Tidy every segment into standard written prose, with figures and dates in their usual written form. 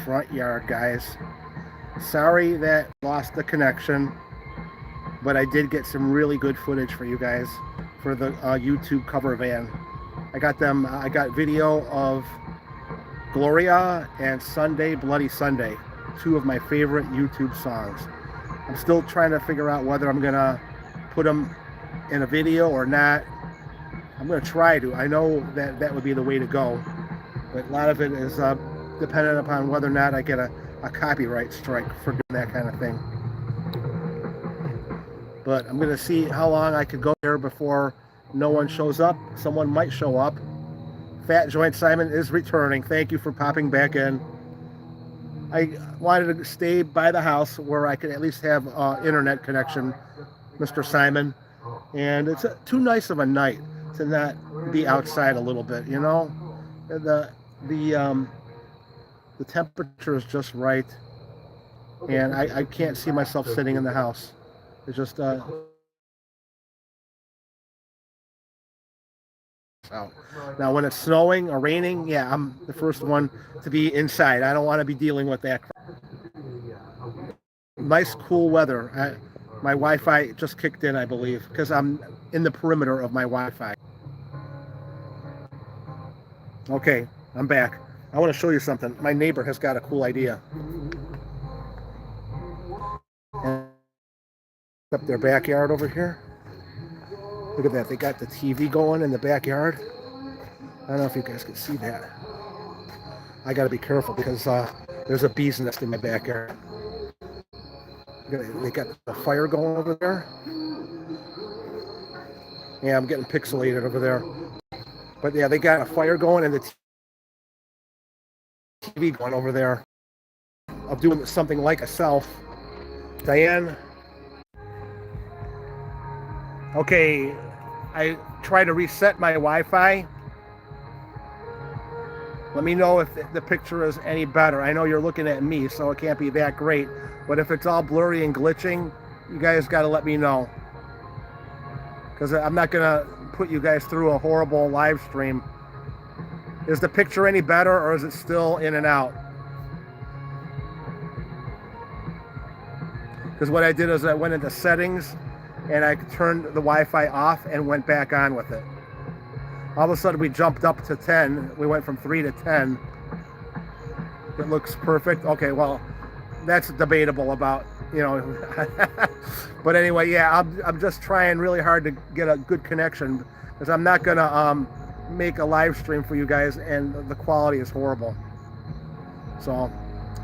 front yard, guys. Sorry that lost the connection, but I did get some really good footage for you guys for the YouTube cover van. I got video of Gloria and Sunday, Bloody Sunday, two of my favorite YouTube songs. I'm still trying to figure out whether I'm gonna put them in a video or not. I'm gonna try to. I know that that would be the way to go, but a lot of it is dependent upon whether or not I get a copyright strike for doing that kind of thing. But I'm gonna see how long I could go here before no one shows up. Someone might show up. Fat Joint Simon is returning. Thank you for popping back in. I wanted to stay by the house where I could at least have internet connection, Mr. Simon. And it's too nice of a night to not be outside a little bit, you know? The temperature is just right, and I can't see myself sitting in the house. It's just out. Now when it's snowing or raining, yeah, I'm the first one to be inside. I don't want to be dealing with that. Nice cool weather. My Wi-Fi just kicked in, I believe, because I'm in the perimeter of my Wi-Fi. Okay, I'm back. I want to show you something. My neighbor has got a cool idea. Up their backyard over here. Look at that. They got the TV going in the backyard. I don't know if you guys can see that. I got to be careful because there's a bee's nest in my backyard. They got the fire going over there. Yeah, I'm getting pixelated over there. But yeah, they got a fire going and the TV going over there. I'm doing something like a self. Diane. Okay, I try to reset my Wi-Fi. Let me know if the picture is any better. I know you're looking at me, so it can't be that great. But if it's all blurry and glitching, you guys got to let me know. Because I'm not going to put you guys through a horrible live stream. Is the picture any better, or is it still in and out? Because what I did is I went into settings and I turned the Wi-Fi off and went back on with it. All of a sudden we jumped up to 10. We went from 3 to 10. It looks perfect. Okay, well, that's debatable about, you know. But anyway, yeah, I'm just trying really hard to get a good connection because I'm not going to make a live stream for you guys and the quality is horrible. So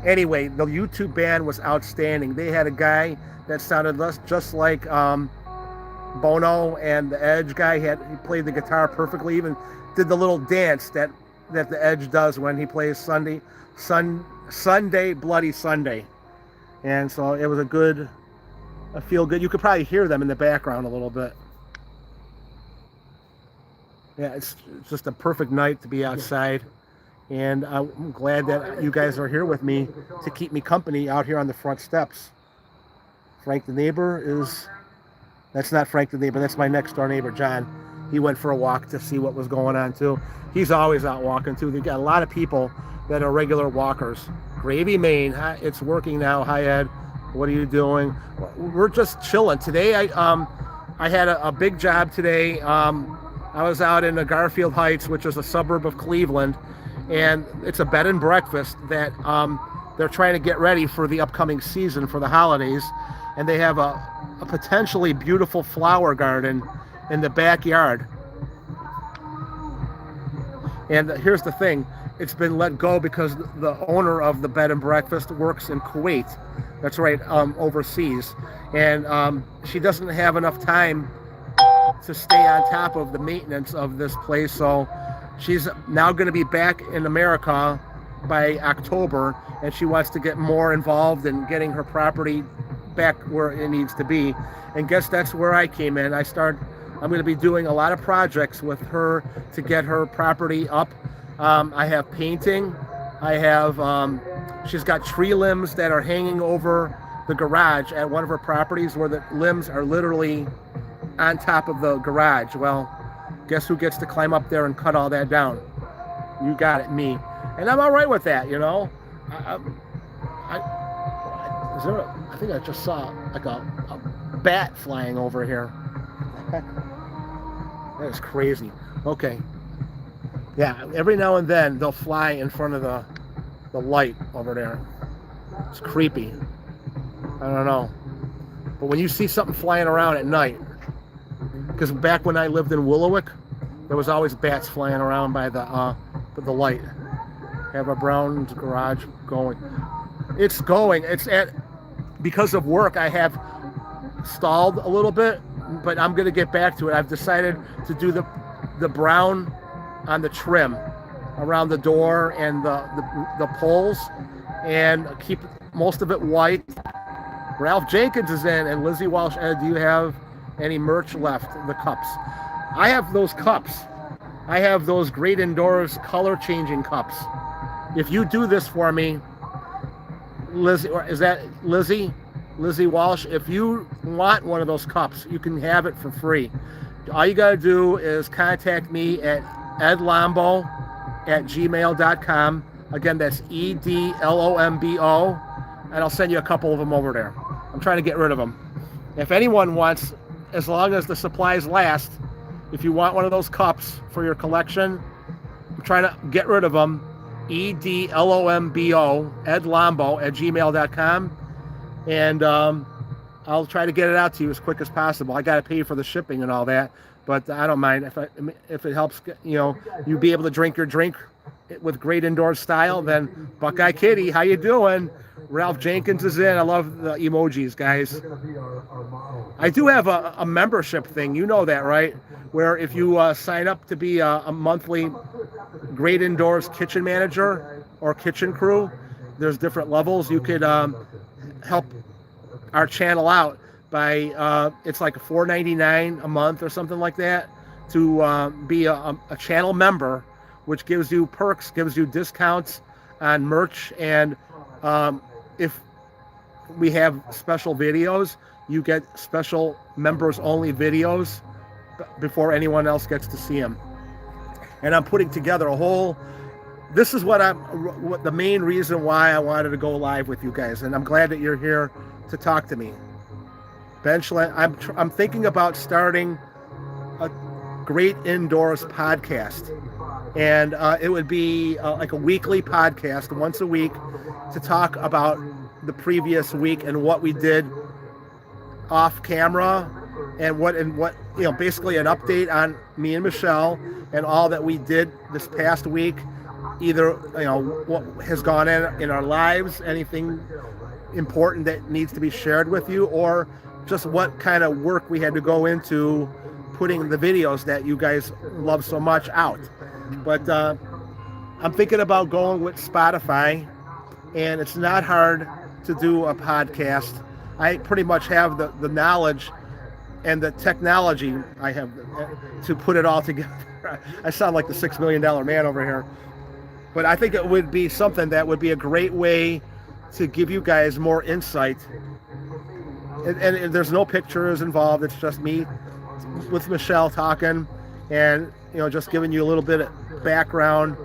anyway, the YouTube band was outstanding. They had a guy that sounded just like Bono, and the Edge guy. He played the guitar perfectly, even did the little dance that the Edge does when he plays Sunday, Bloody Sunday. And so it was a feel good. You could probably hear them in the background a little bit. Yeah, it's just a perfect night to be outside. And I'm glad that you guys are here with me to keep me company out here on the front steps. Frank the neighbor that's not Frank the neighbor, that's my next door neighbor, John. He went for a walk to see what was going on too. He's always out walking too. They've got a lot of people that are regular walkers. Gravy Maine, it's working now. Hi Ed, what are you doing? We're just chilling. Today I had a big job today. I was out in the Garfield Heights, which is a suburb of Cleveland, and it's a bed and breakfast that they're trying to get ready for the upcoming season for the holidays. And they have a potentially beautiful flower garden in the backyard. And here's the thing, it's been let go because the owner of the bed and breakfast works in Kuwait. That's right, overseas. And she doesn't have enough time to stay on top of the maintenance of this place. So she's now going to be back in America by October, and she wants to get more involved in getting her property back where it needs to be. And guess that's where I came in. I'm going to be doing a lot of projects with her to get her property up. I have painting. I have she's got tree limbs that are hanging over the garage at one of her properties where the limbs are literally on top of the garage. Well, guess who gets to climb up there and cut all that down? You got it, me. And I'm all right with that, you know. Is there I think I just saw like a bat flying over here. Heck, that is crazy. Okay. Yeah, every now and then they'll fly in front of the light over there. It's creepy. I don't know. But when you see something flying around at night, because back when I lived in Willowick, there was always bats flying around by the light. Have a Brown's garage going. It's going. It's at, because of work, I have stalled a little bit, but I'm going to get back to it. I've decided to do the brown on the trim around the door and the poles, and keep most of it white. Ralph Jenkins is in, and Lizzie Walsh. Do you have any merch left? The cups. I have those cups. I have those Great Indoors color changing cups. If you do this for me, Lizzie, or is that Lizzie? Lizzie Walsh, if you want one of those cups, you can have it for free. All you got to do is contact me at edlombo@gmail.com. Again, that's EDLOMBO, and I'll send you a couple of them over there. I'm trying to get rid of them. If anyone wants, as long as the supplies last, if you want one of those cups for your collection, I'm trying to get rid of them. EDLOMBO, edlombo@gmail.com, and I'll try to get it out to you as quick as possible. I got to pay for the shipping and all that, but I don't mind if it helps. You be able to drink your drink with Great Indoors style. Then Buckeye Kitty, how you doing? Ralph Jenkins is in. I love the emojis, guys. I do have a membership thing. You know that, right? Where if you sign up to be a monthly Great Indoors kitchen manager or kitchen crew, there's different levels. You could help our channel out by it's like $4.99 a month or something like that to be a channel member, which gives you perks, gives you discounts on merch, and if we have special videos, you get special members only videos before anyone else gets to see them. And I'm putting together a whole, this is what the main reason why I wanted to go live with you guys, and I'm glad that you're here to talk to me. Ben Schlen, I'm thinking about starting a Great Indoors podcast, and it would be like a weekly podcast once a week to talk about the previous week and what we did off camera, and what basically an update on me and Michelle and all that we did this past week, either what has gone in our lives, anything important that needs to be shared with you, or just what kind of work we had to go into putting the videos that you guys love so much out. But I'm thinking about going with Spotify, and it's not hard to do a podcast. I pretty much have the knowledge and the technology I have to put it all together. I sound like the $6 million man over here. But I think it would be something that would be a great way to give you guys more insight. And there's no pictures involved. It's just me with Michelle talking, and just giving you a little bit of background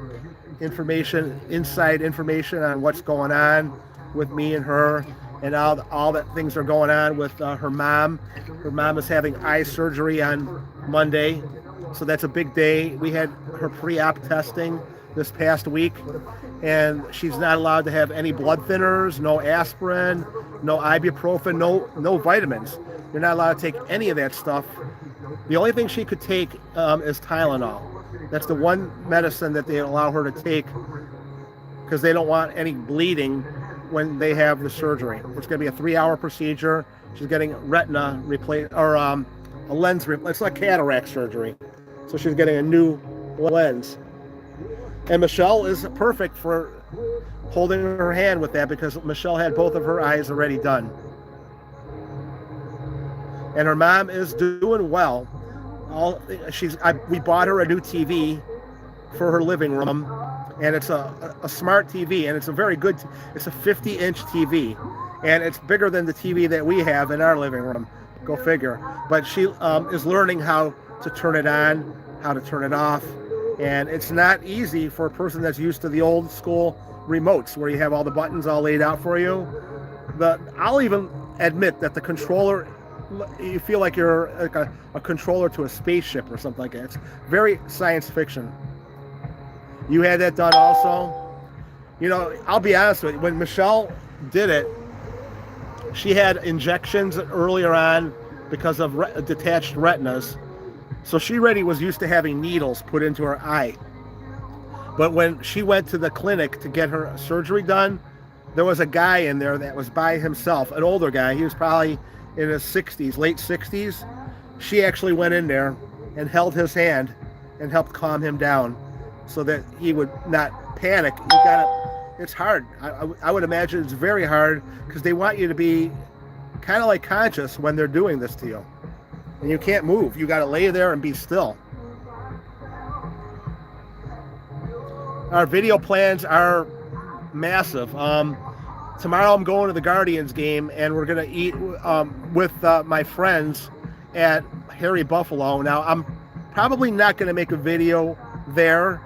information, inside information on what's going on with me and her, and all that things are going on with her mom. Her mom is having eye surgery on Monday, so that's a big day. We had her pre-op testing this past week, and she's not allowed to have any blood thinners, no aspirin, no ibuprofen, no vitamins. You're not allowed to take any of that stuff. The only thing she could take is Tylenol. That's the one medicine that they allow her to take, because they don't want any bleeding when they have the surgery. It's going to be a 3-hour procedure. She's getting retina replaced, or a lens replacement. It's like cataract surgery. So she's getting a new lens. And Michelle is perfect for holding her hand with that, because Michelle had both of her eyes already done. And her mom is doing well. We bought her a new TV for her living room, and it's a smart TV, and it's a very good. It's a 50-inch TV, and it's bigger than the TV that we have in our living room. Go figure. But she is learning how to turn it on, how to turn it off, and it's not easy for a person that's used to the old school remotes where you have all the buttons all laid out for you. I'll even admit that the controller, you feel like you're like a controller to a spaceship or something like that. It's very science fiction. You had that done also? You know, I'll be honest with you, when Michelle did it, she had injections earlier on because of detached retinas. So she already was used to having needles put into her eye. But when she went to the clinic to get her surgery done, there was a guy in there that was by himself, an older guy. He was probably in his 60s, late 60s. She actually went in there and held his hand and helped calm him down so that he would not panic. It's hard. I would imagine it's very hard because they want you to be kind of like conscious when they're doing this to you. And you can't move. You got to lay there and be still. Our video plans are massive. Tomorrow I'm going to the Guardians game, and we're going to eat with my friends at Harry Buffalo. Now, I'm probably not going to make a video there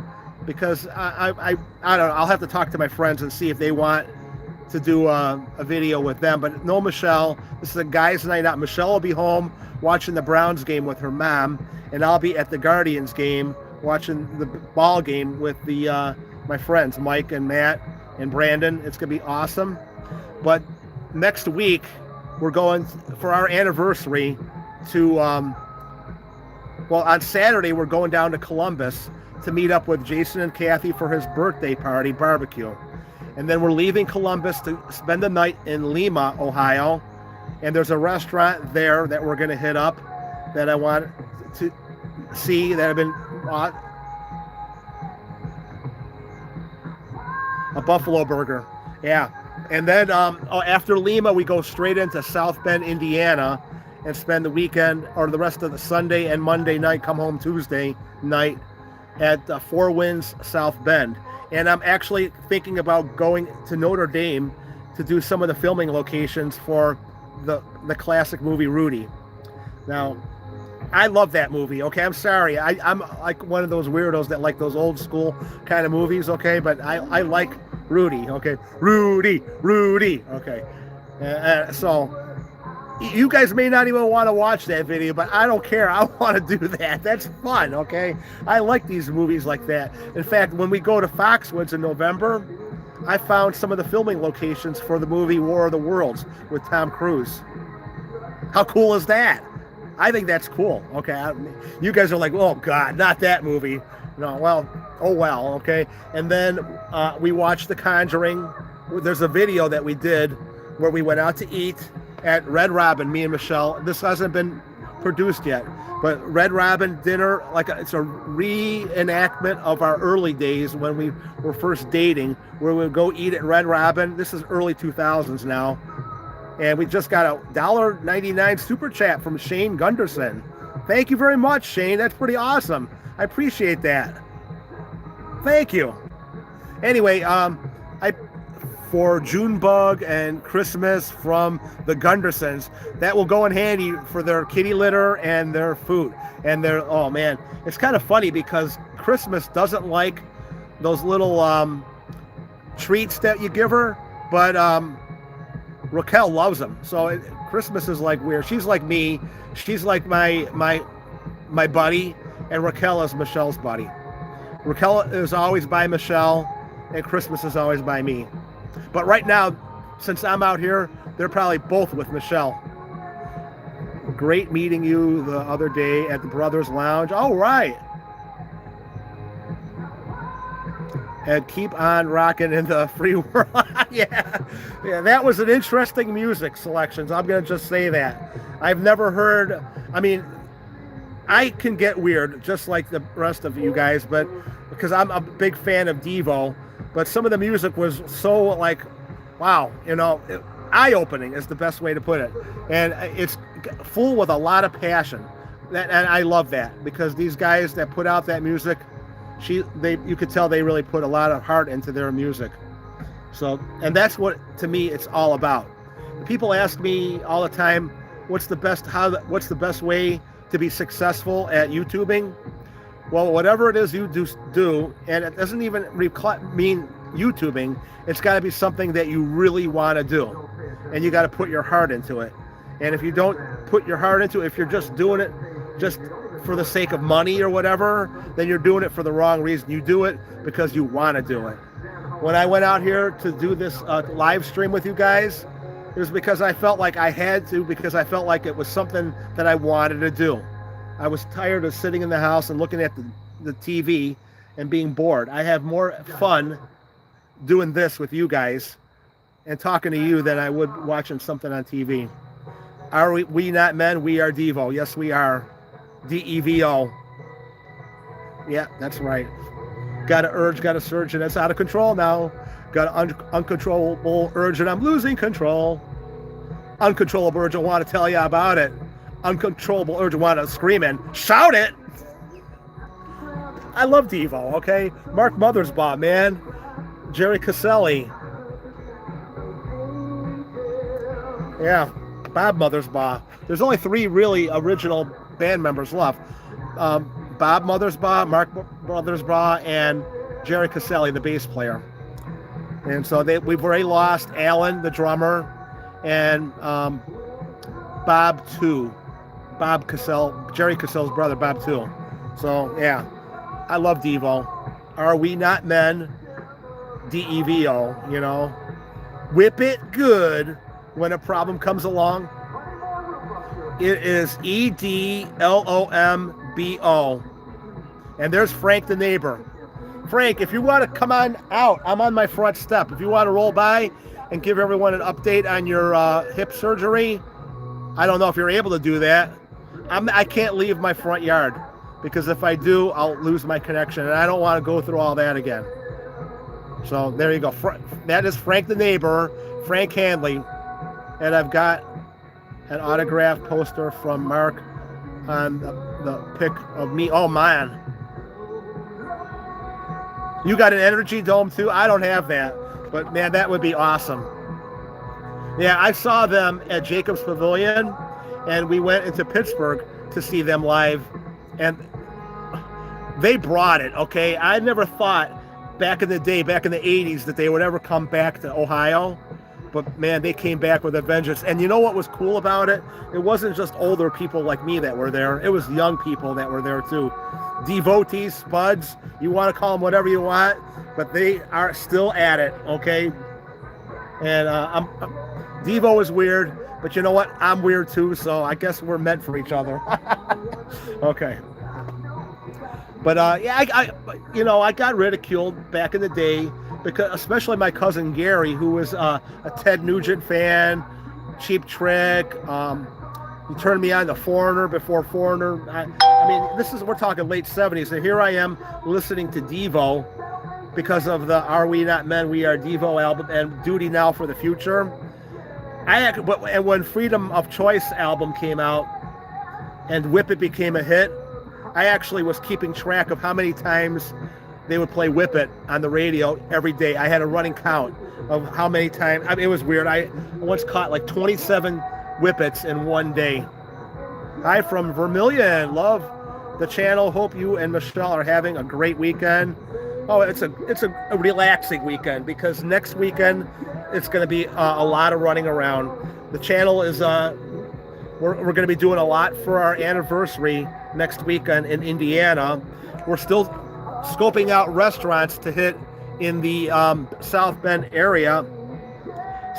because I don't know. I'll have to talk to my friends and see if they want to do a video with them. But no Michelle. This is a guy's night out. Michelle will be home watching the Browns game with her mom, and I'll be at the Guardians game watching the ball game with my friends, Mike and Matt and Brandon. It's going to be awesome. But next week, we're going for our anniversary to, on Saturday, we're going down to Columbus to meet up with Jason and Kathy for his birthday party barbecue. And then we're leaving Columbus to spend the night in Lima, Ohio. And there's a restaurant there that we're going to hit up that I want to see that I've been... a buffalo burger. Yeah. And then after Lima, we go straight into South Bend, Indiana, and spend the weekend or the rest of the Sunday and Monday night, come home Tuesday night at Four Winds, South Bend. And I'm actually thinking about going to Notre Dame to do some of the filming locations for the classic movie Rudy. Now, I love that movie, okay? I'm sorry. I'm like one of those weirdos that like those old school kind of movies, okay? But I like Rudy, okay? Rudy, okay? So you guys may not even want to watch that video, but I don't care. I want to do that. That's fun, okay? I like these movies like that. In fact, when we go to Foxwoods in November, I found some of the filming locations for the movie War of the Worlds with Tom Cruise. How cool is that? I think that's cool. Okay, you guys are like, oh God, not that movie. No, well, oh well, okay. And then we watched The Conjuring. There's a video that we did where we went out to eat at Red Robin, me and Michelle. This hasn't been produced yet, but Red Robin dinner, it's a reenactment of our early days when we were first dating, where we would go eat at Red Robin. This is early 2000s now. And we just got a $1.99 super chat from Shane Gunderson. Thank you very much, Shane. That's pretty awesome. I appreciate that. Thank you. Anyway, for Junebug and Christmas from the Gundersons, that will go in handy for their kitty litter and their food. And oh man, it's kind of funny because Christmas doesn't like those little treats that you give her, but Raquel loves them. So Christmas is like weird. She's like me. She's like my buddy, and Raquel is Michelle's buddy. Raquel is always by Michelle, and Christmas is always by me. But right now, since I'm out here, they're probably both with Michelle. Great meeting you the other day at the Brothers Lounge. All right. And keep on rocking in the free world. yeah, that was an interesting music selections. I'm going to just say that. I've never heard, I can get weird just like the rest of you guys, but because I'm a big fan of DEVO, but some of the music was so like, wow, eye-opening is the best way to put it. And it's full with a lot of passion. And I love that because these guys that put out that music, you could tell they really put a lot of heart into their music. So, and that's what, to me, it's all about. People ask me all the time, what's the best way to be successful at YouTubing? Well, whatever it is you do, and it doesn't even mean YouTubing, it's got to be something that you really want to do, and you got to put your heart into it. And if you don't put your heart into it, if you're just doing it just for the sake of money or whatever, then you're doing it for the wrong reason. You do it because you want to do it. When I went out here to do this live stream with you guys, it was because I felt like I had to, because I felt like it was something that I wanted to do. I was tired of sitting in the house and looking at the TV and being bored. I have more fun doing this with you guys and talking to you than I would watching something on TV. Are we not men? We are DEVO. Yes, we are. DEVO. Yeah, that's right. Got an urge, got a surge, and it's out of control now. Got an uncontrollable urge, and I'm losing control. Uncontrollable urge, I want to tell you about it. Uncontrollable urge, I want to scream and shout it. I love DEVO, okay? Mark Mothersbaugh, man. Jerry Caselli. Yeah, Bob Mothersbaugh. There's only 3 really original band members left. Bob Mothersbaugh, Mark Mothersbaugh, and Jerry Caselli, the bass player. And so we've already lost Alan, the drummer, and Bob too. Bob Cassell, Jerry Cassell's brother, Bob too. So yeah, I love DEVO. Are we not men? DEVO, you know. Whip it good when a problem comes along. It is EDLOMBO. And there's Frank the neighbor. Frank, if you want to come on out, I'm on my front step. If you want to roll by and give everyone an update on your hip surgery, I don't know if you're able to do that. I can't leave my front yard, because if I do, I'll lose my connection, and I don't want to go through all that again. So there you go. That is Frank the neighbor, Frank Handley. And I've got an autograph poster from Mark on the pic of me. Oh, man. You got an energy dome, too? I don't have that. But, man, that would be awesome. Yeah, I saw them at Jacobs Pavilion, and we went into Pittsburgh to see them live. And they brought it, okay? I never thought back in the day, back in the 80s, that they would ever come back to Ohio. But, man, they came back with a vengeance. And you know what was cool about it? It wasn't just older people like me that were there. It was young people that were there, too. Devotees, spuds, you want to call them whatever you want, but they are still at it, okay? And DEVO is weird, but you know what? I'm weird, too, so I guess we're meant for each other. Okay. But, yeah, I got ridiculed back in the day, because especially my cousin Gary, who was a Ted Nugent fan, Cheap Trick. He turned me on to Foreigner before Foreigner. I mean, we're talking late 70s, and here I am listening to DEVO because of the Are We Not Men, We Are DEVO album and Duty Now for the Future. And when Freedom of Choice album came out and Whip It became a hit, I actually was keeping track of how many times they would play Whip It on the radio every day. I had a running count of how many times. I mean, it was weird. I once caught like 27 Whip Its in one day. Hi from Vermilion. Love the channel. Hope you and Michelle are having a great weekend. Oh, it's a relaxing weekend, because next weekend it's going to be a lot of running around. The channel is we're going to be doing a lot for our anniversary next weekend in Indiana. We're still scoping out restaurants to hit in the South Bend area.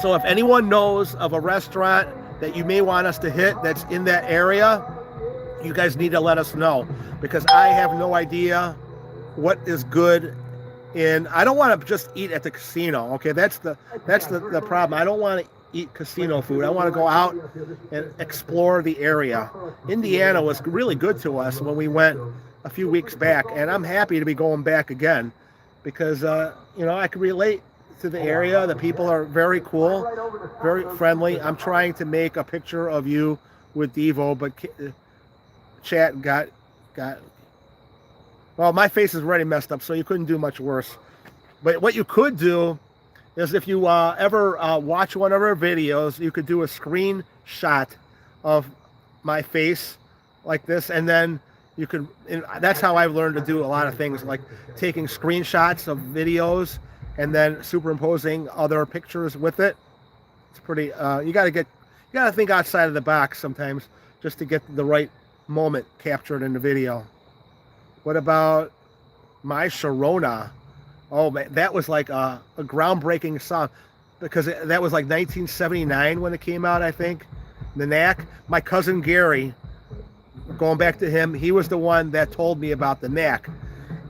So if anyone knows of a restaurant that you may want us to hit that's in that area, you guys need to let us know, because I have no idea what is good I don't want to just eat at the casino, okay? That's the problem. I don't want to eat casino food. I want to go out and explore the area. Indiana was really good to us when we went a few weeks back, and I'm happy to be going back again, because I can relate to the area. The people are very cool, very friendly. I'm trying to make a picture of you with DEVO, but chat got well, my face is already messed up, so you couldn't do much worse. But what you could do is, if you ever watch one of our videos, you could do a screenshot of my face like this, and then you could, and that's how I've learned to do a lot of things, like taking screenshots of videos and then superimposing other pictures with it. It's pretty, you gotta think outside of the box sometimes just to get the right moment captured in the video. What about My Sharona? Oh man, that was like a groundbreaking song, because that was like 1979 when it came out, I think. The Knack. My cousin Gary, going back to him, he was the one that told me about The Knack.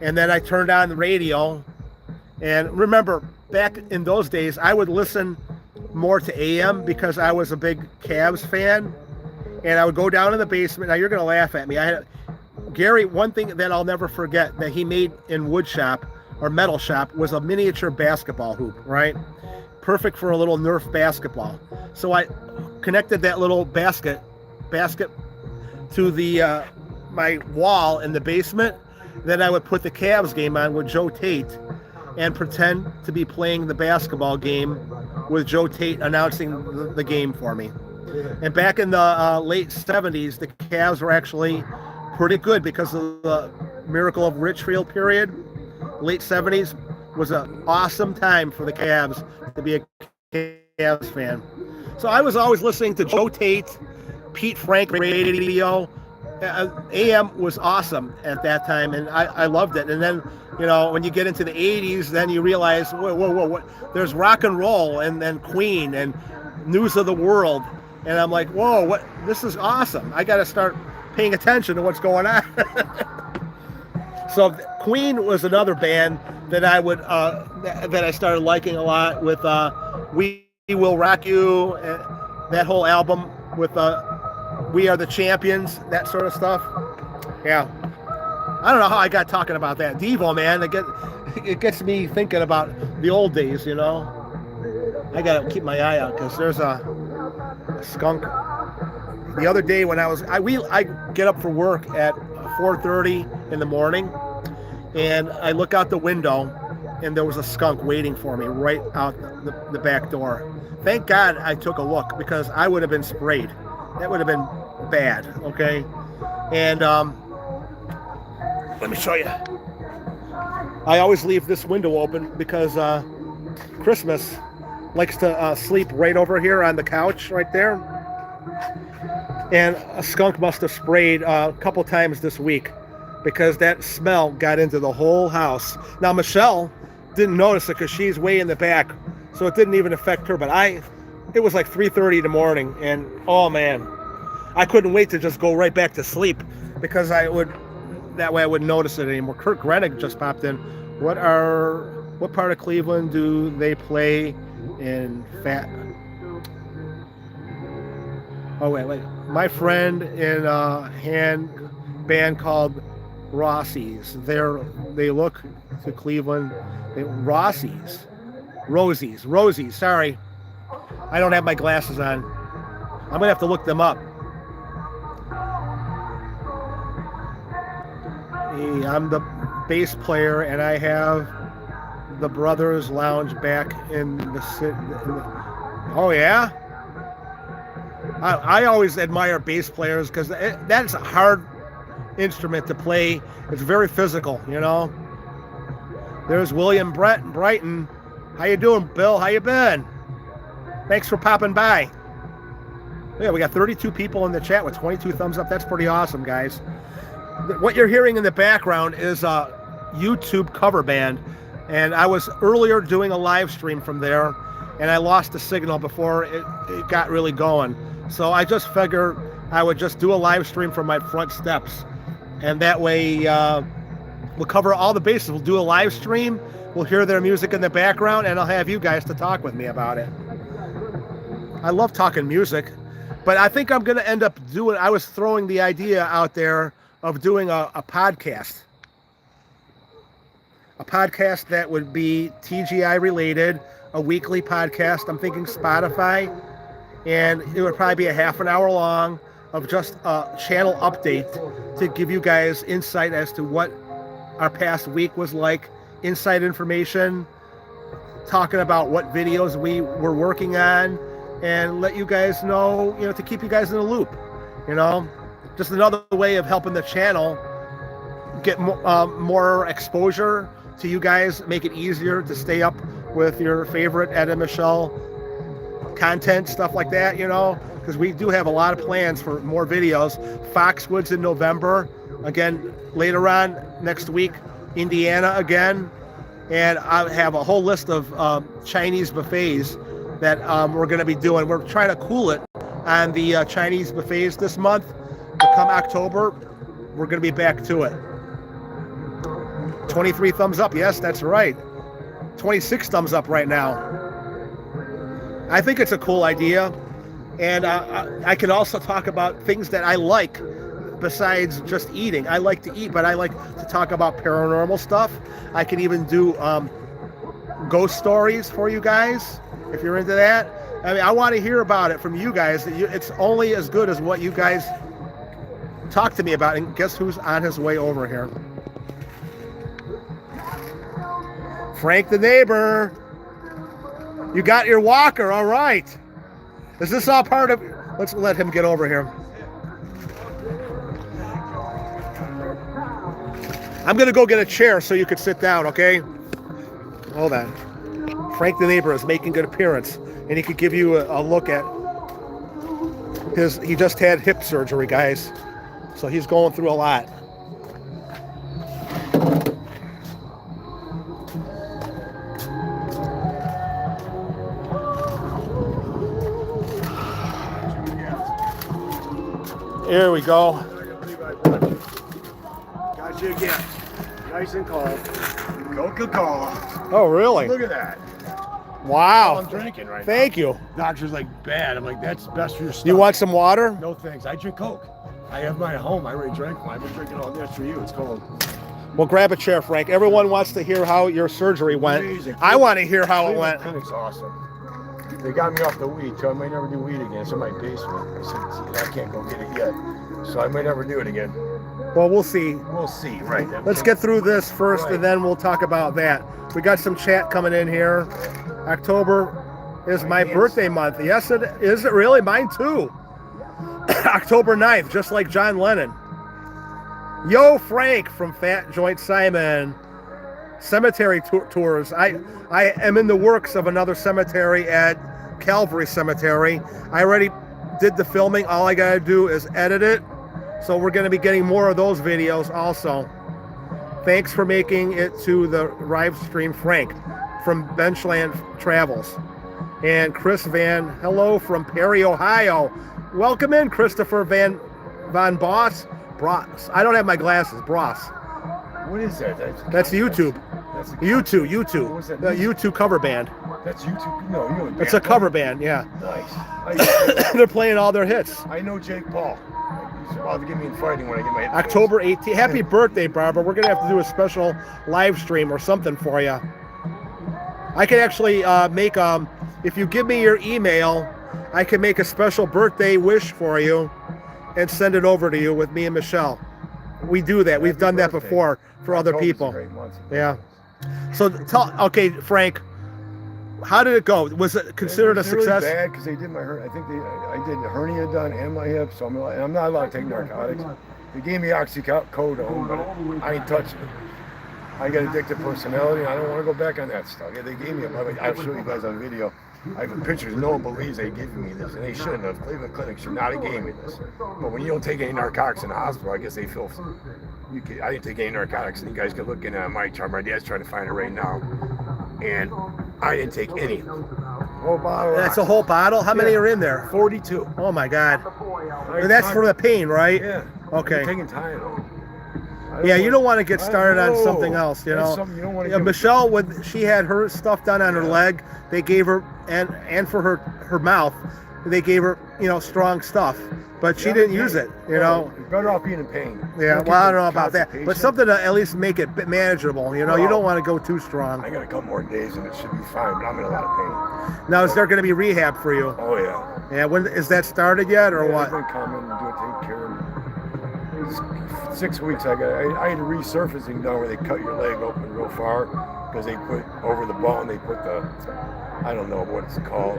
And then I turned on the radio, and remember, back in those days, I would listen more to AM because I was a big Cavs fan, and I would go down in the basement. Now you're gonna laugh at me. Gary, one thing that I'll never forget that he made in wood shop or metal shop was a miniature basketball hoop, right? Perfect for a little Nerf basketball. So I connected that little basket to the my wall in the basement. Then I would put the Cavs game on with Joe Tate and pretend to be playing the basketball game with Joe Tate announcing the game for me. And back in the late 70s, the Cavs were actually pretty good because of the Miracle of Richfield period. Late 70s was an awesome time for the Cavs to be a Cavs fan. So I was always listening to Joe Tate, Pete Frank radio. AM was awesome at that time, and I loved it. And then, you know, when you get into the 80s, then you realize, whoa, there's rock and roll, and then Queen, and News of the World. And I'm like, whoa, what? This is awesome. I got to start paying attention to what's going on. So Queen was another band that I would that I started liking a lot, with We Will Rock You, that whole album with We Are the Champions, that sort of stuff. Yeah. I don't know how I got talking about that. DEVO, man, it gets me thinking about the old days, you know. I got to keep my eye out because there's a skunk. The other day when I get up for work at 4:30 in the morning, and I look out the window, and there was a skunk waiting for me right out the back door. Thank God I took a look, because I would have been sprayed. That would have been bad, okay? And let me show you. I always leave this window open because Christmas likes to sleep right over here on the couch right there. And a skunk must have sprayed a couple times this week, because that smell got into the whole house. Now, Michelle didn't notice it because she's way in the back, so it didn't even affect her. But it was like 3:30 in the morning, and oh man, I couldn't wait to just go right back to sleep, because that way I wouldn't notice it anymore. Kurt Grenick just popped in. What part of Cleveland do they play in? Oh wait. My friend in a band called Rossies. They look to Cleveland. Rosies. Sorry, I don't have my glasses on. I'm gonna have to look them up. Hey, I'm the bass player, and I have the Brothers Lounge back in the city. Oh yeah. I always admire bass players, because that's a hard instrument to play. It's very physical, you know. There's William Brighton. How you doing, Bill? How you been? Thanks for popping by. Yeah, we got 32 people in the chat with 22 thumbs up. That's pretty awesome, guys. What you're hearing in the background is a YouTube cover band, and I was earlier doing a live stream from there, and I lost the signal before it got really going. So I just figured I would just do a live stream from my front steps, and that way we'll cover all the bases. We'll do a live stream, we'll hear their music in the background, and I'll have you guys to talk with me about it. I love talking music, but I think I'm going to end up I was throwing the idea out there of doing a podcast. A podcast that would be TGI related, a weekly podcast. I'm thinking Spotify. And it would probably be a half an hour long of just a channel update to give you guys insight as to what our past week was like, inside information, talking about what videos we were working on, and let you guys know, you know, to keep you guys in the loop, you know, just another way of helping the channel get more exposure to you guys, make it easier to stay up with your favorite Ed and Michelle content, stuff like that, you know, because we do have a lot of plans for more videos. Foxwoods in November, again, later on next week, Indiana again, and I have a whole list of Chinese buffets that we're going to be doing. We're trying to cool it on the Chinese buffets this month. But come October, we're going to be back to it. 23 thumbs up. Yes, that's right. 26 thumbs up right now. I think it's a cool idea. And I can also talk about things that I like besides just eating. I like to eat, but I like to talk about paranormal stuff. I can even do ghost stories for you guys, if you're into that. I mean, I want to hear about it from you guys. It's only as good as what you guys talk to me about. And guess who's on his way over here? Frank the neighbor. You got your walker, all right. Is this all part of... Let's let him get over here. I'm going to go get a chair so you could sit down, okay? Hold on. Frank the neighbor is making an appearance, and he could give you a look at his... He just had hip surgery, guys. So he's going through a lot. Here we go. Got you again. Nice and cold. Coca-Cola. Oh, really? Look at that. Wow. I'm drinking right now. Thank you. Doctor's like, bad. I'm like, that's best for your stomach. You want some water? No thanks. I drink Coke. I have mine at home. I already drank mine. I've been drinking all this for you. It's cold. Well, grab a chair, Frank. Everyone wants to hear how your surgery went. Amazing. I want to hear how it went. Clinic's awesome. They got me off the weed, so I might never do weed again. It's in my basement. I said, I can't go get it yet. So I might never do it again. Well, we'll see. We'll see, right? Let's get through this first, and then we'll talk about that. We got some chat coming in here. October is my birthday month. Yes, it is. It really? Mine too. October 9th, just like John Lennon. Yo, Frank from Fat Joint Simon. Cemetery tours. I am in the works of another cemetery at Calvary Cemetery. I already did the filming. All I gotta do is edit it. So we're gonna be getting more of those videos also. Thanks for making it to the live stream, Frank from Benchland Travels. And Chris Van, hello from Perry, Ohio. Welcome in, Christopher Von Boss. Bros. I don't have my glasses. Bros. What is that? That's YouTube. That's YouTube. What's that? The YouTube cover band. That's YouTube. No, you know. It's a cover band, yeah. Nice. They're playing all their hits. I know Jake Paul. He's about to get me in fighting when I get my headphones. October 18th. Happy birthday, Barbara. We're going to have to do a special live stream or something for you. I can actually make, if you give me your email, I can make a special birthday wish for you and send it over to you with me and Michelle. We do that. We've done that before for other people. Yeah. So, okay, Frank, how did it go? Was it considered a success? Really bad because they did my hernia. I think I did the hernia done and my hip, so I'm not allowed to take narcotics. They gave me oxycodone, but I ain't touching it. I got addictive personality, and I don't want to go back on that stuff. Yeah, they gave me I'll show you guys on video. I have pictures. No one believes they gave me this, and they shouldn't have. Cleveland Clinic should not have gave me this. But when you don't take any narcotics in the hospital, I guess they feel. I didn't take any narcotics, and you guys can look in my chart. My dad's trying to find it right now, and I didn't take any. Whole bottle. That's a whole bottle? How many are in there? 42. Oh my God. That's for the pain, right? Yeah. Okay. I'm taking Tylenol. Yeah, you don't want to get started on something else, you know. You don't want to Michelle, when she had her stuff done on her leg, they gave her, and for her mouth, they gave her, strong stuff. But she didn't use it, You're better off being in pain. Yeah, well, I don't know about that. But something to at least make it manageable, you don't want to go too strong. I got a couple more days and it should be fine, but I'm in a lot of pain. Now, is there going to be rehab for you? Oh, yeah. Yeah, when is that started yet, or what? I've been coming and take care of me. 6 weeks I had a resurfacing done where they cut your leg open real far because they put over the bone, they put I don't know what it's called.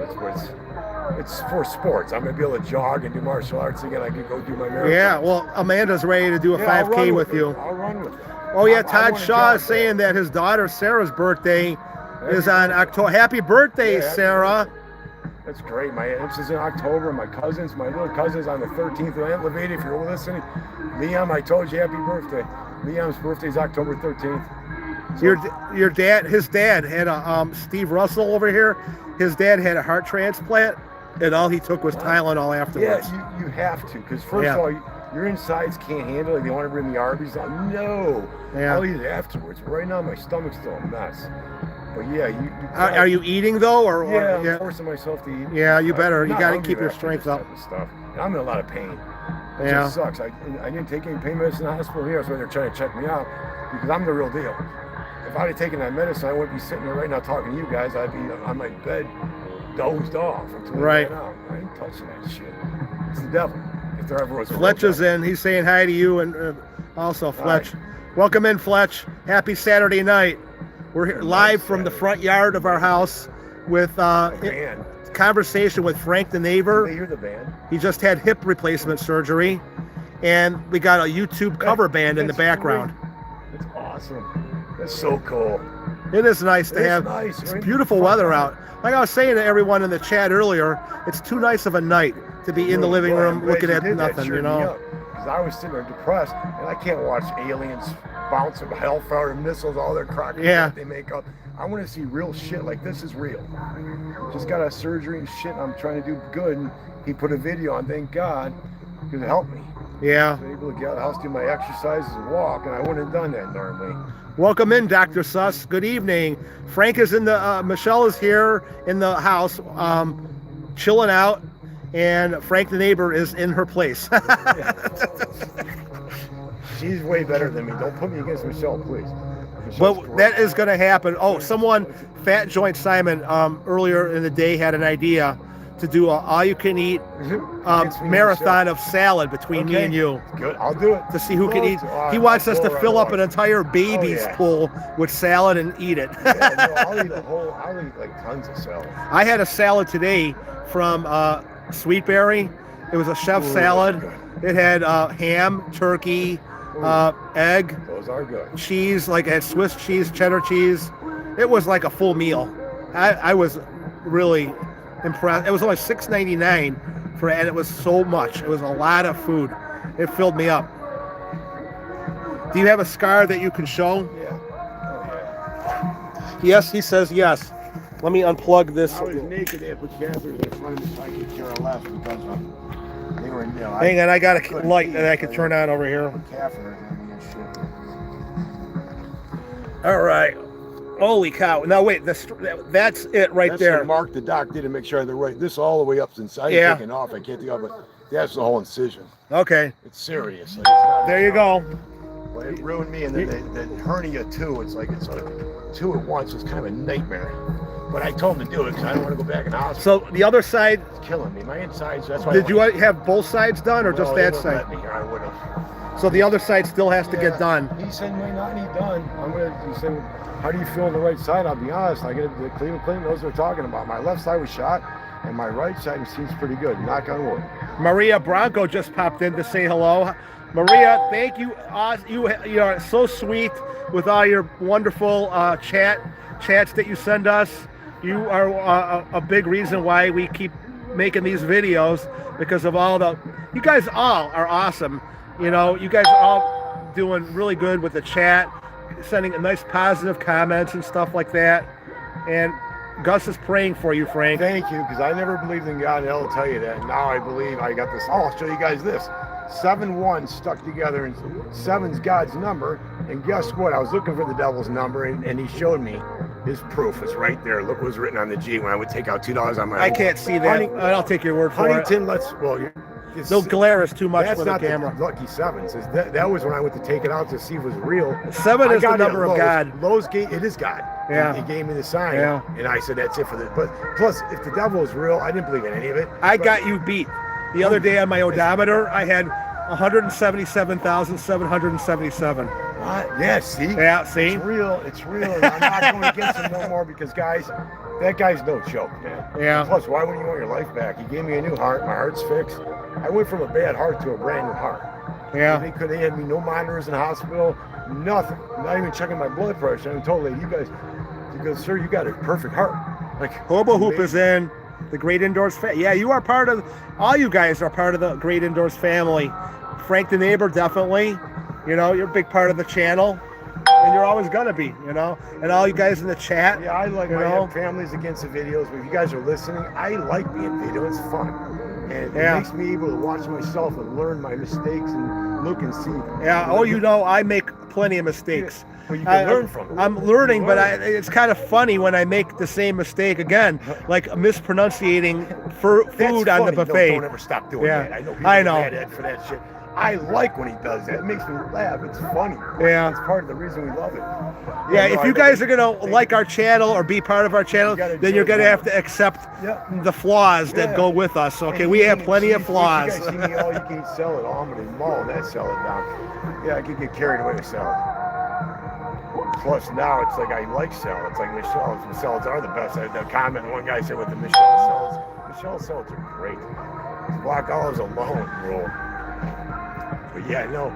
It's for sports. I'm gonna be able to jog and do martial arts again. I could go do my marathon. Yeah, well, Amanda's ready to do a 5K with you. I'll run with it. Oh yeah, I Todd want a Shaw job is saying that his daughter Sarah's birthday is Happy on birthday. October. Happy birthday, Yeah, happy Sarah. That's great. My aunt's is in October. My little cousin's on the 13th. Aunt Levada, if you're listening, Liam, I told you happy birthday. Liam's birthday is October 13th. So, His dad had a Steve Russell over here. His dad had a heart transplant, and all he took was Tylenol afterwards. yeah, you have to, because first Yeah. of all, your insides can't handle it. They want to bring the Arby's on. No, Yeah. I'll eat it afterwards. But right now, my stomach's still a mess. But yeah, Are you eating though, or Yeah, I'm yeah? forcing myself to eat. Yeah, you better. I'm You not got to hungry keep your after strength this up. type of stuff. And I'm in a lot of pain. It Yeah. just sucks. I didn't take any pain medicine in the hospital here. That's why they're trying to check me out, because I'm the real deal. If I'd have taken that medicine, I wouldn't be sitting here right now talking to you guys. I'd be on my bed, dozed off until Right. I got out. I ain't touching that shit. It's the devil. If there ever was a real Fletch is devil. in. He's saying hi to you, and also Fletch. Welcome in, Fletch. Happy Saturday night. We're here live from the front yard of our house with Band. conversation with Frank the Did neighbor. they hear the band? He just had hip replacement surgery, and we got a YouTube cover band in the That's background. great. That's awesome. That's so cool. It is nice to It's have. nice, It's right? beautiful weather out. Like I was saying to everyone in the chat earlier, it's too nice of a night to be in the living Well, I'm room glad looking you at did that. nothing, you Cheered me know. up, because I was sitting there depressed, and I can't watch aliens bouncing hellfire missiles, all their crock Yeah. they make up. I want to see real shit. Like, this is real. Just got a surgery and shit. I'm trying to do good, and he put a video on. Thank God, because it helped me. Yeah. I was able to get out of the house, do my exercises, and walk, and I wouldn't have done that normally. Welcome in, Dr. Suss. Good evening. Frank is in the, Michelle is here in the house, chilling out, and Frank the neighbor is in her place. She's way better than me. Don't put me against Michelle, please. Michelle's But great. that is going to happen. Oh, someone, Fat Joint Simon, earlier in the day had an idea to do a all-you-can-eat Against me and marathon of salad between me Okay. and you Good, I'll do it. to see who can eat. Oh, He wants I'll us go to around fill the up an block. entire baby's Oh, yeah. pool with salad and eat it. Yeah, no, I'll eat like tons of salad. I had a salad today from Sweetberry. It was a chef Ooh, salad. that's It had ham, turkey, egg, Those are good. cheese, like it had Swiss cheese, cheddar cheese. It was like a full meal. I was really impressed. It was only $6.99 and it was so much. It was a lot of food. It filled me up. Do you have a scar that you can show? Yeah. Oh, yeah. Yes, he says yes. Let me unplug this. I was naked. They put catheters in front of me so I could care less because they were, you know, Hang on, I got a couldn't light eat, that I can so turn on over here. put catheters in me and shit. All right. Holy cow. Now wait, that's it right That's there. what Mark the doc did to make sure I had the right. This all the way up inside. Yeah. Taking off. I can't take off, but that's the whole incision. Okay. It's serious. Like, it's not, There you go. Well, it ruined me, and then the hernia too. It's like two at once. It's kind of a nightmare. But I told him to do it because I don't want to go back in the hospital. So the other side, It's killing me. My insides. That's why. did you have both sides done or just No, they that wouldn't side? let me here. I would have. So the other side still has to get done. He said, "Might not need done." He said, "How do you feel on the right side?" I'll be honest. I get the Cleveland Clinic knows what they're talking about. My left side was shot, and my right side seems pretty good. Knock on wood. Maria Bronco just popped in to say hello. Maria, thank you. You are so sweet with all your wonderful chats that you send us. You are a big reason why we keep making these videos, because of all the. You guys all are awesome. You know, you guys are all doing really good with the chat, sending nice positive comments and stuff like that. And Gus is praying for you, Frank. Thank you, because I never believed in God, and I'll tell you that. Now I believe. I got this. Oh, I'll show you guys this. 7 1 stuck together, and 7's God's number. And guess what? I was looking for the devil's number, and he showed me his proof. It's right there. Look what was written on the G when I would take out $2 on my. I can't see that. I'll take your word for it. Huntington, No glare is too much that's for the not camera. The lucky 7. Says that was when I went to take it out to see if it was real. 7 I is the got it at number of Lowe's. God. Lowe's gave it is God. Yeah. He gave me the sign. Yeah. And I said that's it for the. But plus, if the devil is real, I didn't believe in any of it. I But- got you beat. The other day on my odometer, I had 177,777. What? Yeah. See. Yeah, see? It's real. It's real. And I'm not going against him no more because, guys, that guy's no joke, man. Yeah. Plus, why wouldn't you want your life back? He gave me a new heart. My heart's fixed. I went from a bad heart to a brand new heart. Yeah. They had me no monitors in the hospital, nothing, not even checking my blood pressure. And I told her, you guys, she goes, sir, you got a perfect heart. Like, Hobo Hoop is in the Great Indoors family. Yeah, you are part of, all you guys are part of the Great Indoors family. Frank the Neighbor, definitely. You know, you're a big part of the channel. And you're always gonna be, you know. And all you guys in the chat. Yeah, I like you my know? families against the videos, but if you guys are listening, I like being video. It's fun. And it makes me able to watch myself and learn my mistakes and look and see. Yeah, oh, you know, I make plenty of mistakes. Well, you can learn from them. I'm learning, but it's kind of funny when I make the same mistake again, like mispronunciating food on the buffet. Don't ever stop doing that. I know people I get know. mad at for that shit. I like when he does that. It makes me laugh. It's funny. Yeah. It's part of the reason we love it. Yeah, if you guys are going to like our channel or be part of our channel, then you're going to have to accept the flaws that go with us. Okay, we have plenty of flaws. You guys see me all you can eat salad. Oh, I'm going to mull that salad down. Yeah, I could get carried away with salad. Plus now it's like I like salad. It's like Michelle's. The salads are the best. The comment one guy said with the Michelle salads are great. Black olives alone rule. But yeah, no.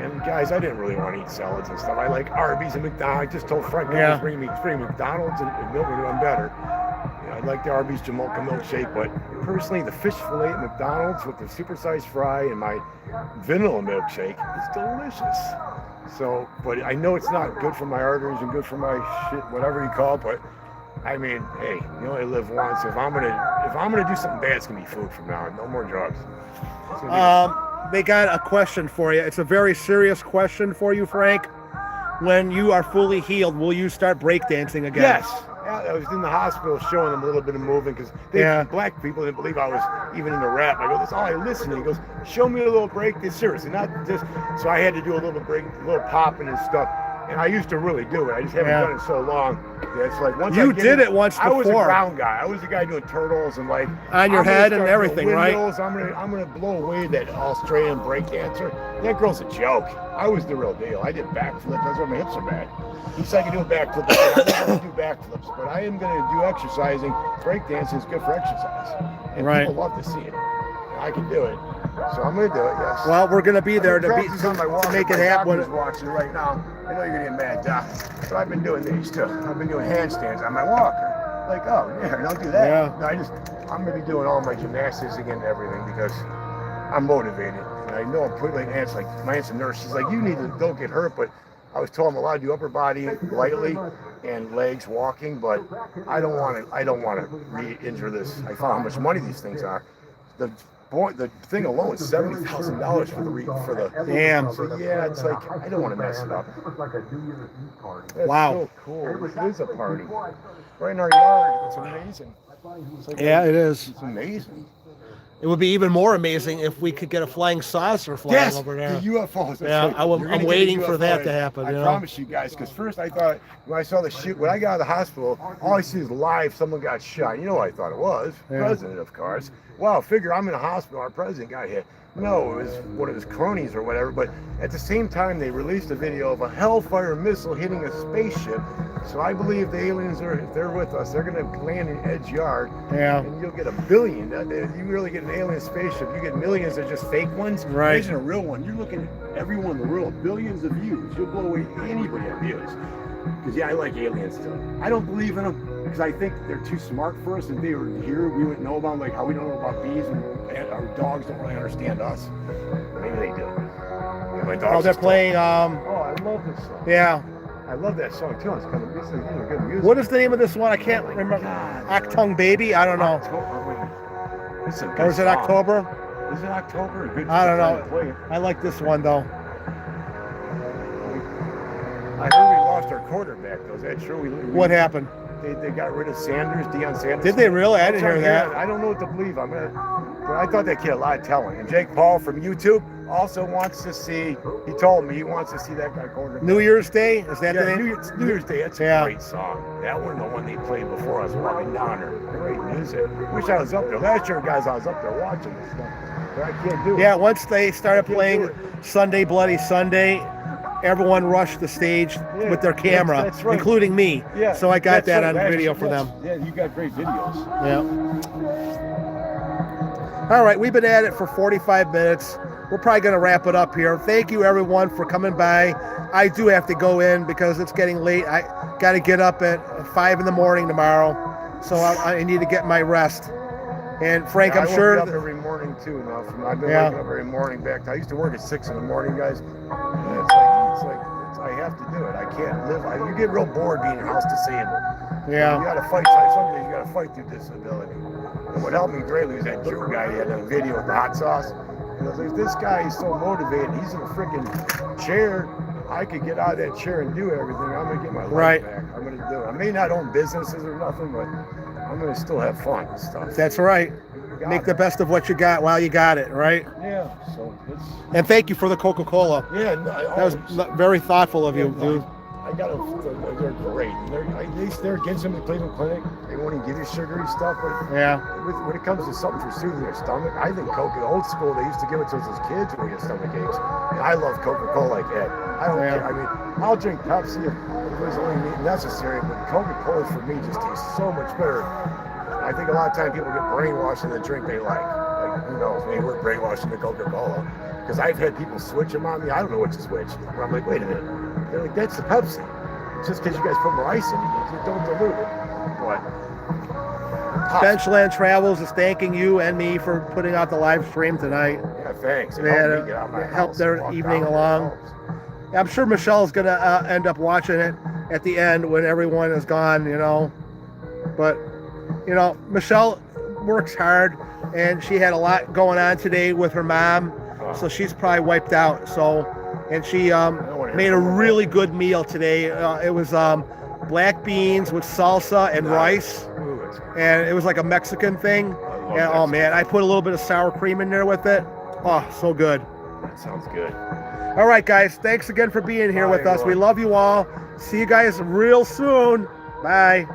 And guys, I didn't really want to eat salads and stuff. I like Arby's and McDonald's. I just told Frank, bring me McDonald's and milk me I'm better. I like the Arby's Jamaica milkshake, but personally, the fish fillet at McDonald's with the supersized fry and my vanilla milkshake is delicious. So, but I know it's not good for my arteries and good for my shit, whatever you call it. But I mean, hey, you only live once. If I'm gonna do something bad, it's gonna be food from now on. No more drugs. They got a question for you. It's a very serious question for you, Frank. When you are fully healed, will you start breakdancing again? Yes. Yeah, I was in the hospital showing them a little bit of moving because black people didn't believe I was even into rap. I go, that's all I listen to. He goes, show me a little break. This seriously, not just. So I had to do a little break, a little popping and stuff. And I used to really do it. I just haven't done it so long. Yeah, it's like once you did it once before. I was a ground guy. I was the guy doing turtles and like on your head and everything, right? I'm gonna blow away that Australian break dancer. That girl's a joke. I was the real deal. I did backflips. That's why my hips are bad. At least I can do a backflip. I don't do backflips, but I am gonna do exercising. Break dancing is good for exercise, and people love to see it. I can do it. So I'm going to do it, yes. Well, we're going to be there to make it happen. I'm watching right now. I know you're going to get mad, Doc. So I've been doing these too. I've been doing handstands on my walker. Like, oh, yeah, don't do that. Yeah. No, I'm going to be doing all my gymnastics again and everything because I'm motivated. And I know I'm putting my aunt's a nurse. She's like, you need to, don't get hurt. But I was told I'm allowed to do upper body lightly and legs walking, but I don't want to re-injure this. I found how much money these things are. The thing alone is $70,000 for the damn. So yeah, it's like I don't want to mess it up. That's wow. So cool. This is a party right in our yard. It's amazing. It's like it is. It's amazing. It would be even more amazing if we could get a flying saucer flying over there. The UFOs. Yeah, I'm waiting for that to happen. I promise you guys, because first I thought, when I saw the shoot, when I got out of the hospital, all I see is live, someone got shot. You know what I thought it was? President, of course. Well, figure I'm in a hospital, our president got hit. No, it was one of his cronies or whatever, but at the same time, they released a video of a Hellfire missile hitting a spaceship. So I believe the aliens if they're with us, they're going to land in Edge Yard. Yeah. And you'll get $1 billion. You really get an alien spaceship. You get millions of just fake ones. Right. Imagine a real one. You're looking at everyone in the world, billions of views. You'll blow away anybody that views. Because, I like aliens too. I don't believe in them because I think they're too smart for us. If they were here, we wouldn't know about them, like how we don't know about bees and our dogs don't really understand us. Maybe they do. My dogs they're playing. I love this song. Yeah. I love that song too. It's kind of good music. What is the name of this one? I can't remember. Achtung Baby? I don't know. Or is it October? Is it October? I don't know. I like this one though. I heard we lost our quarterback though. Is that true? What happened? They got rid of Deion Sanders. Did they really? I didn't hear that. I don't know what to believe. But I thought that kid had a lot of talent. And Jake Paul from YouTube also wants to see. He told me he wants to see that guy quarterback. New Year's Day? Is that the name? New Year's Day. That's a great song. That one, the one they played before I was walking down there. Great music. Wish I was up there. Last year, guys, I was up there watching this stuff. But I can't do it. Yeah, once they started playing Sunday Bloody Sunday, everyone rushed the stage with their camera, that's right. Including me. Yeah, so I got that on video for them. Yeah, you got great videos. Yeah. All right, we've been at it for 45 minutes. we're probably going to wrap it up here. Thank you, everyone, for coming by. I do have to go in because it's getting late. I got to get up at 5 in the morning tomorrow, so I need to get my rest. And Frank, I'm sure. I wake up every morning too. Now, I've been waking up every morning back. I used to work at 6 in the morning, guys. And I have to do it. I can't live. You get real bored being house disabled. Yeah. You got to fight. Some days you got to fight through disability. And what helped me greatly was that Jew guy he had on video with the hot sauce. And I was like, this guy is so motivated. He's in a freaking chair. I could get out of that chair and do everything. I'm gonna get my life back. I'm gonna do it. I may not own businesses or nothing, but I'm gonna still have fun and stuff. That's right. Make the best of what you got while you got it, right? Yeah. So it's. And thank you for the Coca-Cola. Yeah. That was very thoughtful of you, dude. I got to. They're great. They're against them at the Cleveland Clinic. They won't even give you sugary stuff. But when it comes to something for soothing your stomach, I think Coke. Old school, they used to give it to us as kids when we get stomach aches. And I love Coca-Cola like that. I don't care. I mean, I'll drink Pepsi if it was only necessary, but Coca-Cola for me just tastes so much better. I think a lot of times people get brainwashed in the drink they like. Like, who knows? Maybe we're brainwashed in the Coca-Cola. Because I've had people switch them on me. I don't know what to switch. But I'm like, wait a minute. They're like, that's the Pepsi. It's just because you guys put more ice in it. You don't dilute it. But Benchland Travels is thanking you and me for putting out the live stream tonight. Yeah, thanks. They helped their evening along. I'm sure Michelle's going to end up watching it at the end when everyone is gone, you know. But, you know, Michelle works hard, and she had a lot going on today with her mom, so she's probably wiped out. So, and she made a really good meal today. It was black beans with salsa and rice, and it was like a Mexican thing. And oh man, I put a little bit of sour cream in there with it. Oh, so good. That sounds good. All right, guys. Thanks again for being here with us. We love you all. See you guys real soon. Bye.